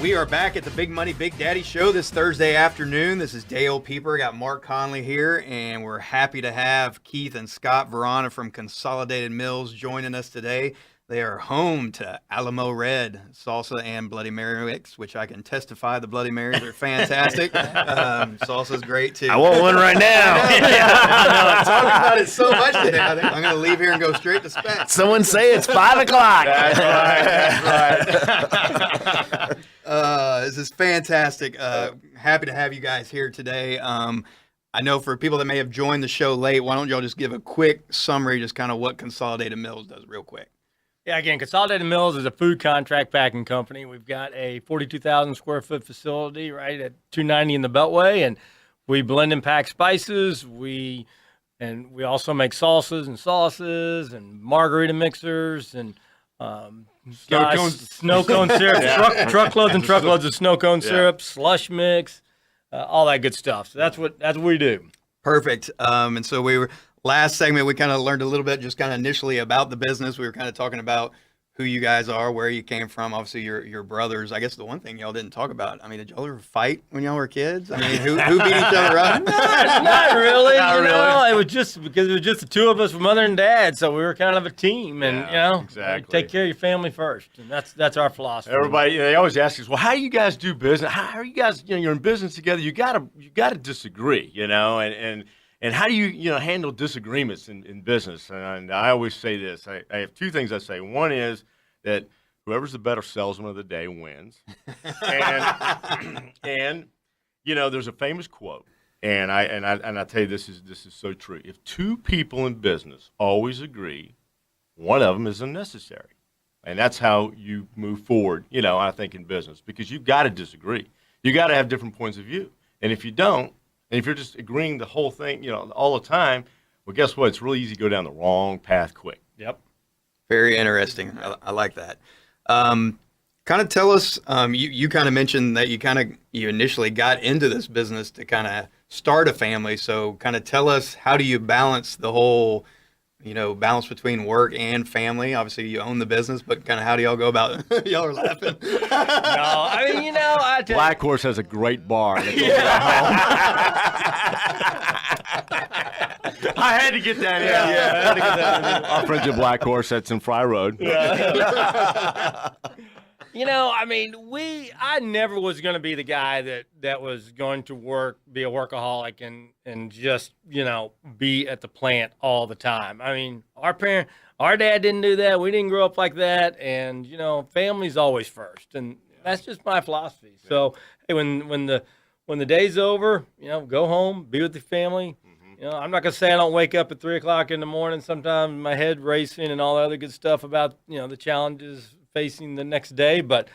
We are back at the Big Money Big Daddy Show this Thursday afternoon. This is Dale Pieper. Got Mark Conley here, and we're happy to have Keith and Scott Verona from Consolidated Mills joining us today. They are home to Alamo Red salsa and Bloody Mary mix, which I can testify the Bloody Marys are fantastic. Salsa's great too. I want one right now. I'm talking about it so much today. I think I'm going to leave here and go straight to Spec. Someone say it's 5 o'clock. That's right. This is fantastic. Happy to have you guys here today. I know for people that may have joined the show late, why don't y'all just give a quick summary, just kind of what Consolidated Mills does real quick. Yeah, again, Consolidated Mills is a food contract packing company. We've got a 42,000 square foot facility right at 290 in the Beltway, and we blend and pack spices. We also make salsas and sauces and margarita mixers and snow cone syrup, truckloads and truckloads of snow cone syrup, slush mix, all that good stuff. So that's what we do. Perfect. And so last segment, we kind of learned a little bit just kind of initially about the business. We were kind of talking about who you guys are, where you came from. Obviously, your brothers. I guess the one thing y'all didn't talk about, I mean, did y'all ever fight when y'all were kids? I mean, who beat each other up? Not really. No, it was just because it was just the two of us from mother and dad, so we were kind of a team, and exactly. Take care of your family first, and that's our philosophy. Everybody, they always ask us, well, how do you guys do business? How are you guys? You're in business together. You gotta disagree, and how do you handle disagreements in business? And I always say this. I have two things I say. One is that whoever's the better salesman of the day wins. and there's a famous quote, and I tell you this is so true. If two people in business always agree, one of them is unnecessary. And that's how you move forward, I think, in business, because you've got to disagree. You got to have different points of view. And if you don't, and if you're just agreeing the whole thing, all the time, well, guess what? It's really easy to go down the wrong path quick. Yep. Very interesting. I like that. Kind of tell us, you kind of mentioned that you initially got into this business to kind of start a family. So kind of tell us, how do you balance the whole, balance between work and family? Obviously, you own the business, but kind of how do y'all go about it? Y'all are laughing. No, I mean, Black Horse has a great bar. I had to get that in. I had to get that in. Our friends at Black Horse, that's in Fry Road. I never was going to be the guy that was going to be a workaholic and just, be at the plant all the time. I mean, our dad didn't do that. We didn't grow up like that. And, family's always first. And that's just my philosophy. Yeah. So, hey, when the day's over, go home, be with the family. I'm not going to say I don't wake up at 3 o'clock in the morning, sometimes my head racing and all the other good stuff about, the challenges facing the next day. But,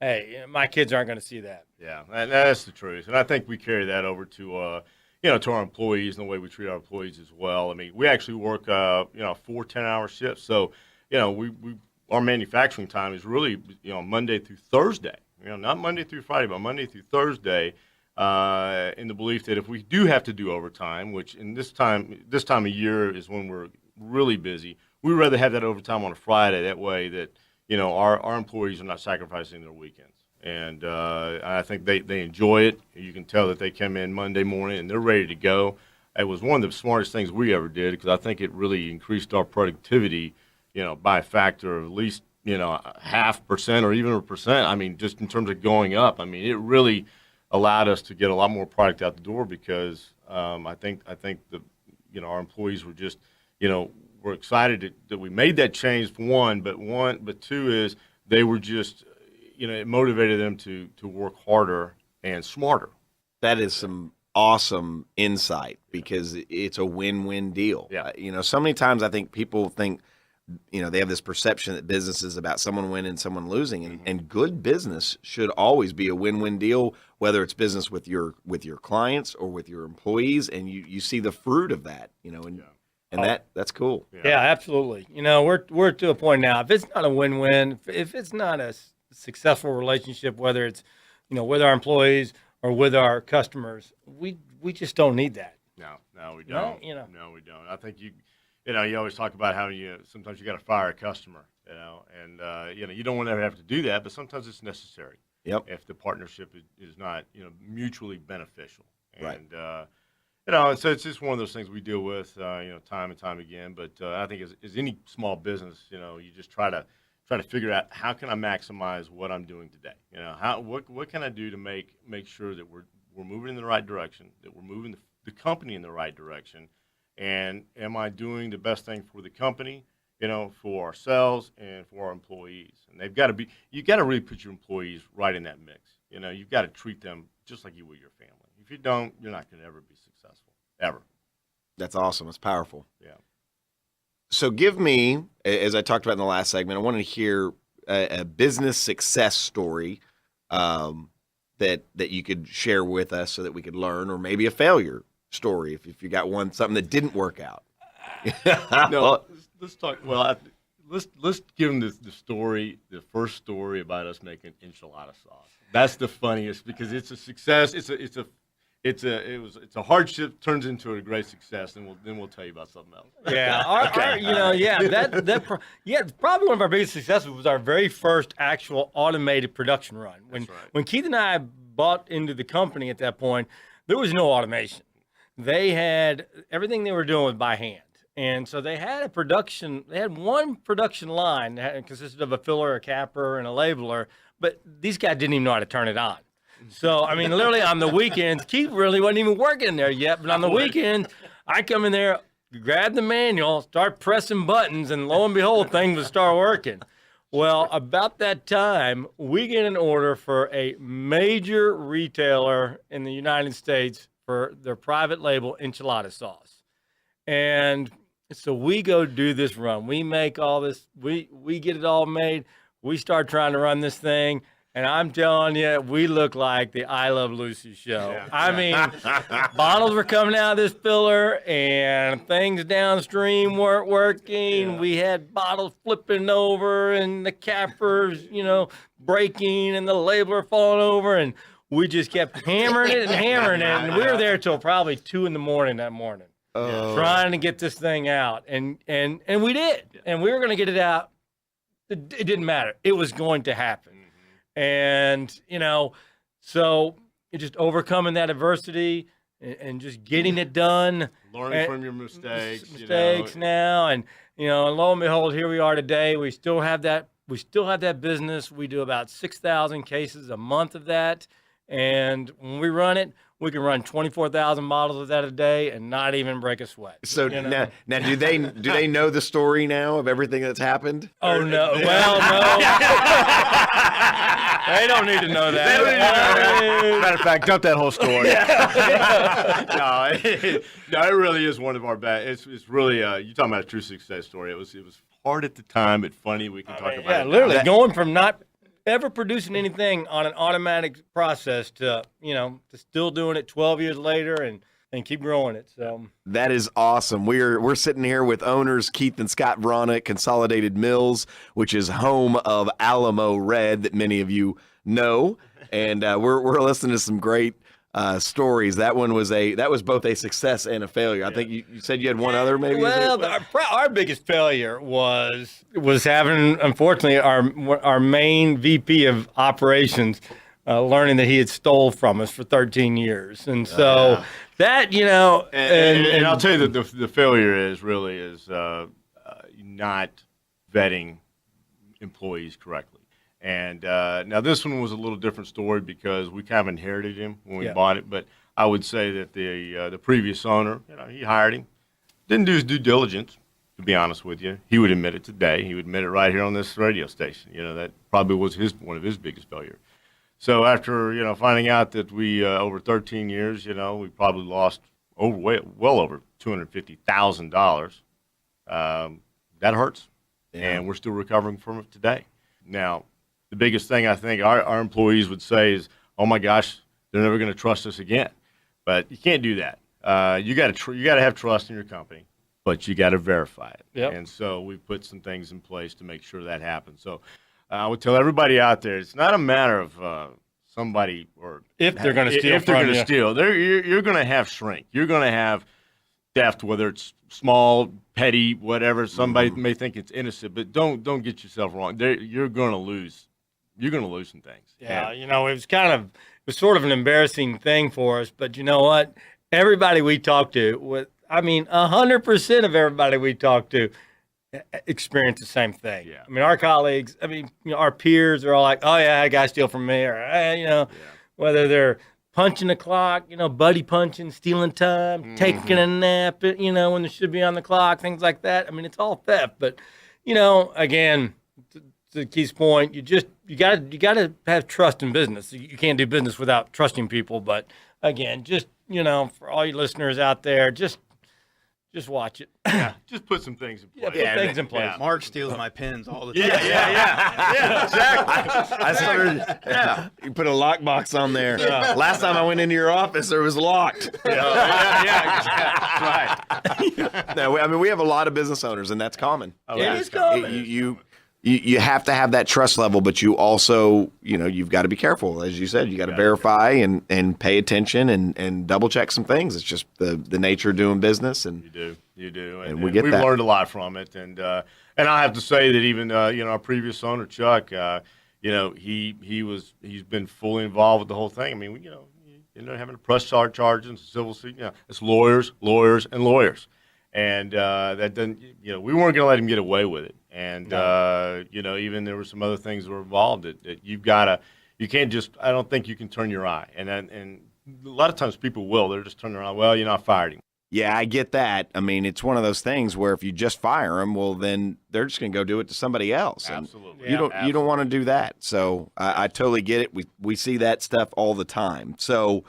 hey, my kids aren't going to see that. Yeah, and that's the truth. And I think we carry that over to, to our employees and the way we treat our employees as well. I mean, we actually work, 4 10-hour shifts. So, our manufacturing time is really, Monday through Thursday. Not Monday through Friday, but Monday through Thursday. In the belief that if we do have to do overtime, which in this time of year is when we're really busy, we'd rather have that overtime on a Friday. That way that, our employees are not sacrificing their weekends. And I think they enjoy it. You can tell that they come in Monday morning and they're ready to go. It was one of the smartest things we ever did, because I think it really increased our productivity, by a factor of at least, 0.5% or even 1%. I mean, just in terms of going up. I mean, it really allowed us to get a lot more product out the door, because I think the our employees were just were excited that we made that change, for one, but two is they were just it motivated them to work harder and smarter. That is some awesome insight, because it's a win-win deal. Yeah. So many times I think people think they have this perception that business is about someone winning, someone losing, and good business should always be a win-win deal, whether it's business with your clients or with your employees, and you see the fruit of that, that's cool. Yeah, absolutely. We're to a point now, if it's not a win-win, if it's not a successful relationship, whether it's with our employees or with our customers, we just don't need that. No, we don't. No, we don't. I think you always talk about how sometimes you got to fire a customer, and you don't want to ever have to do that, but sometimes it's necessary. Yep. if the partnership is not, mutually beneficial. Right. And, and so it's just one of those things we deal with, time and time again. But I think as any small business, you just try to figure out how can I maximize what I'm doing today. What can I do to make sure that we're moving in the right direction, that we're moving the company in the right direction, and am I doing the best thing for the company, for ourselves and for our employees? And you got to really put your employees right in that mix. You've got to treat them just like you would your family. If you don't, you're not going to ever be successful, ever. That's awesome. It's powerful. Yeah. So give me, as I talked about in the last segment, I want to hear a business success story that you could share with us so that we could learn, or maybe a failure story if you got something that didn't work out. No, let's talk. Well, let's give them the story, the first story about us making enchilada sauce. That's the funniest because it's a success. It's a hardship turns into a great success, and we'll tell you about something else. Yeah, probably one of our biggest successes was our very first actual automated production run. When Keith and I bought into the company at that point, there was no automation. They had everything they were doing was by hand. And so they had one production line that consisted of a filler, a capper, and a labeler, but these guys didn't even know how to turn it on. So, I mean, literally on the weekends, Keith really wasn't even working there yet, but on the weekends, I come in there, grab the manual, start pressing buttons, and lo and behold, things would start working. Well, about that time, we get an order for a major retailer in the United States for their private label enchilada sauce. And so we go do this run. We make all this, we get it all made. We start trying to run this thing. And I'm telling you, we look like the I Love Lucy show. Yeah. I mean, bottles were coming out of this filler and things downstream weren't working. Yeah. We had bottles flipping over and the cappers, breaking and the labeler falling over. And we just kept hammering it. And we were there till probably 2 a.m. that morning. Trying to get this thing out. And we did. And we were going to get it out. It didn't matter. It was going to happen. And, so it just overcoming that adversity and just getting it done. Learning from your mistakes. Now. And, lo and behold, here we are today. We still have that business. We do about 6,000 cases a month of that. And when we run it, we can run 24,000 bottles of that a day and not even break a sweat. So now do they know the story now of everything that's happened? Oh, no. Well, no. They don't need to know that. Matter of fact, dump that whole story. No, it really is one of our best. It's really, you're talking about a true success story. It was hard at the time, but funny. We can talk about it. Yeah, literally going from not ever producing anything on an automatic process to still doing it 12 years later and keep growing it. So that is awesome. We're sitting here with owners Keith and Scott Verona at Consolidated Mills, which is home of Alamo Red that many of you know, and we're listening to some great stories. That was both a success and a failure. I think you said you had one other maybe. Well, our biggest failure was having, unfortunately, our main VP of operations learning that he had stole from us for 13 years, and so that and I'll tell you that the failure is not vetting employees correctly. And now this one was a little different story because we kind of inherited him when we bought it. But I would say that the previous owner, he hired him, didn't do his due diligence. To be honest with you, he would admit it today. He would admit it right here on this radio station. That probably was one of his biggest failures. So after finding out that we over 13 years, we probably lost well over $250,000. That hurts, and we're still recovering from it today. Now, the biggest thing I think our employees would say is, "Oh my gosh, they're never going to trust us again." But you can't do that. You got to have trust in your company, but you got to verify it. Yep. And so we put some things in place to make sure that happens. So I would tell everybody out there, it's not a matter of somebody or if they're going to steal. If they're going to steal, you're going to have shrink. You're going to have theft, whether it's small, petty, whatever. Somebody may think it's innocent, but don't get yourself wrong. You're going to lose you're going to lose some things. Yeah, And- it was sort of an embarrassing thing for us, but you know what? Everybody we talked to, 100% of everybody we talked to experienced the same thing. Yeah. I mean, our colleagues, our peers are all like, oh yeah, that guy steal from me, or whether they're punching the clock, buddy punching, stealing time, taking a nap, when they should be on the clock, things like that. I mean, it's all theft, but again, to Keith's point, you gotta have trust in business. You can't do business without trusting people. But again, just for all you listeners out there, just watch it. Yeah, just put some things in place. Put things in place. Yeah. Mark steals my pens all the time. Yeah, exactly. I started. You put a lockbox on there. Last time I went into your office, there was locked. Right. No, we have a lot of business owners, and that's common. Oh, It is common. You have to have that trust level, but you also, you've got to be careful. As you said, you got to verify and pay attention and double check some things. It's just the nature of doing business. And You do, And we get we've that. learned a lot from it. And I have to say that even our previous owner Chuck, he's been fully involved with the whole thing. I mean, having to press charges and civil suit. It's lawyers, and lawyers, and that doesn't. We weren't going to let him get away with it. And even there were some other things that were involved that you can't just. I don't think you can turn your eye. And a lot of times people will. They're just turning around. Well, I fired him. yeah, I get that. I mean, it's one of those things where if you just fire them, well, then they're just going to go do it to somebody else. And Absolutely. you don't want to do that. So I totally get it. We see that stuff all the time. So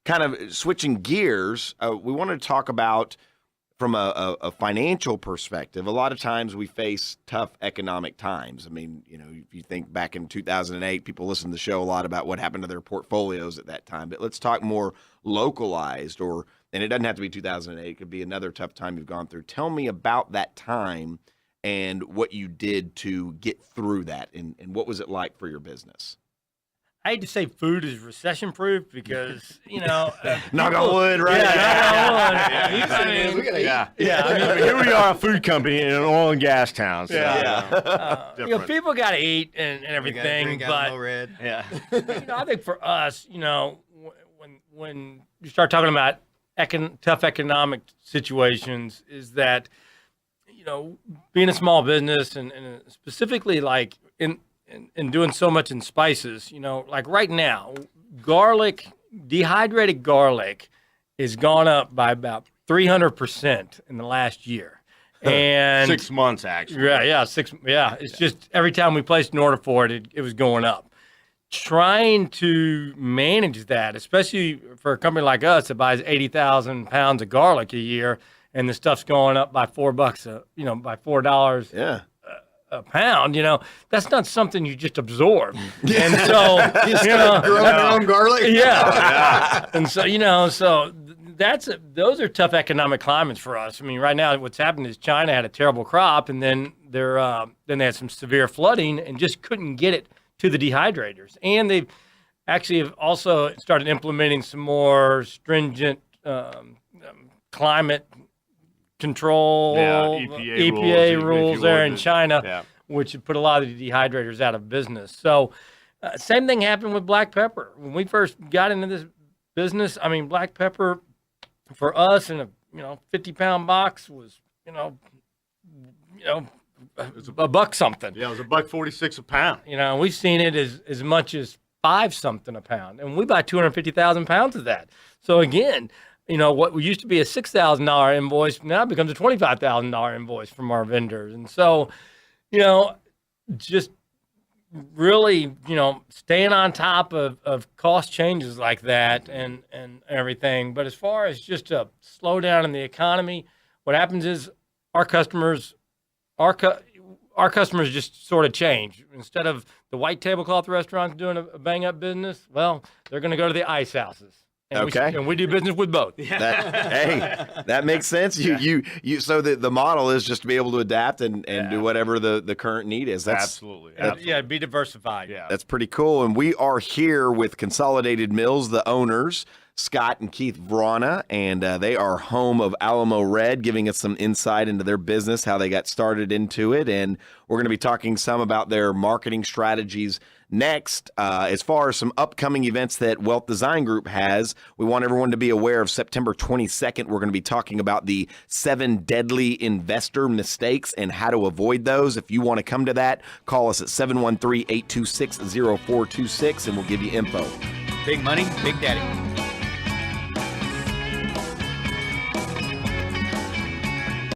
kind of switching gears, we wanted to talk about from a financial perspective. A lot of times we face tough economic times. I mean, if you think back in 2008, people listened to the show a lot about what happened to their portfolios at that time. But let's talk more localized, and it doesn't have to be 2008. It could be another tough time you've gone through. Tell me about that time and what you did to get through that, and what was it like for your business? I hate to say food is recession proof because Knock on wood, right? Yeah, knock on wood. Here we are, a food company in an oil and gas town. So, different. People got to eat and We gotta everything, drink out but of no red. Yeah. I think for us, when you start talking about tough economic situations, is that being a small business and specifically like in doing so much in spices, like right now, dehydrated garlic is gone up by about 300% in the last year. And 6 months, actually. It's just every time we placed an order for it, it was going up. Trying to manage that, especially for a company like us that buys 80,000 pounds of garlic a year, and the stuff's going up by $4 by $4 Yeah. a pound, that's not something you just absorb. And so, Growing your own garlic? yeah. And so, those are tough economic climates for us. I mean, right now what's happened is China had a terrible crop, and then they had some severe flooding and just couldn't get it to the dehydrators. And they've actually have also started implementing some more stringent climate control, EPA rules there in China, which have put a lot of the dehydrators out of business. So same thing happened with black pepper. When we first got into this business, black pepper for us in a 50-pound box was a buck something. Yeah, it was $1.46 a pound. We've seen it as much as 5 something a pound, and we buy 250,000 pounds of that. So again, what used to be a $6,000 invoice now becomes a $25,000 invoice from our vendors. And so, just really, staying on top of cost changes like that and everything. But as far as just a slowdown in the economy, what happens is our customers just sort of change. Instead of the white tablecloth restaurants doing a bang up business, well, they're going to go to the ice houses. And Okay. we do business with both. That makes sense. You so the model is just to be able to adapt and do whatever the current need is. That's Absolutely. Yeah, be diversified. Yeah. That's pretty cool. And we are here with Consolidated Mills, the owners. Scott and Keith Vrana, and they are home of Alamo Red, giving us some insight into their business, how they got started into it, and we're going to be talking some about their marketing strategies next. As far as some upcoming events that Wealth Design Group has, we want everyone to be aware of September 22nd. We're going to be talking about the 7 deadly investor mistakes and how to avoid those. If you want to come to that, call us at 713-826-0426, and we'll give you info. Big money, big daddy.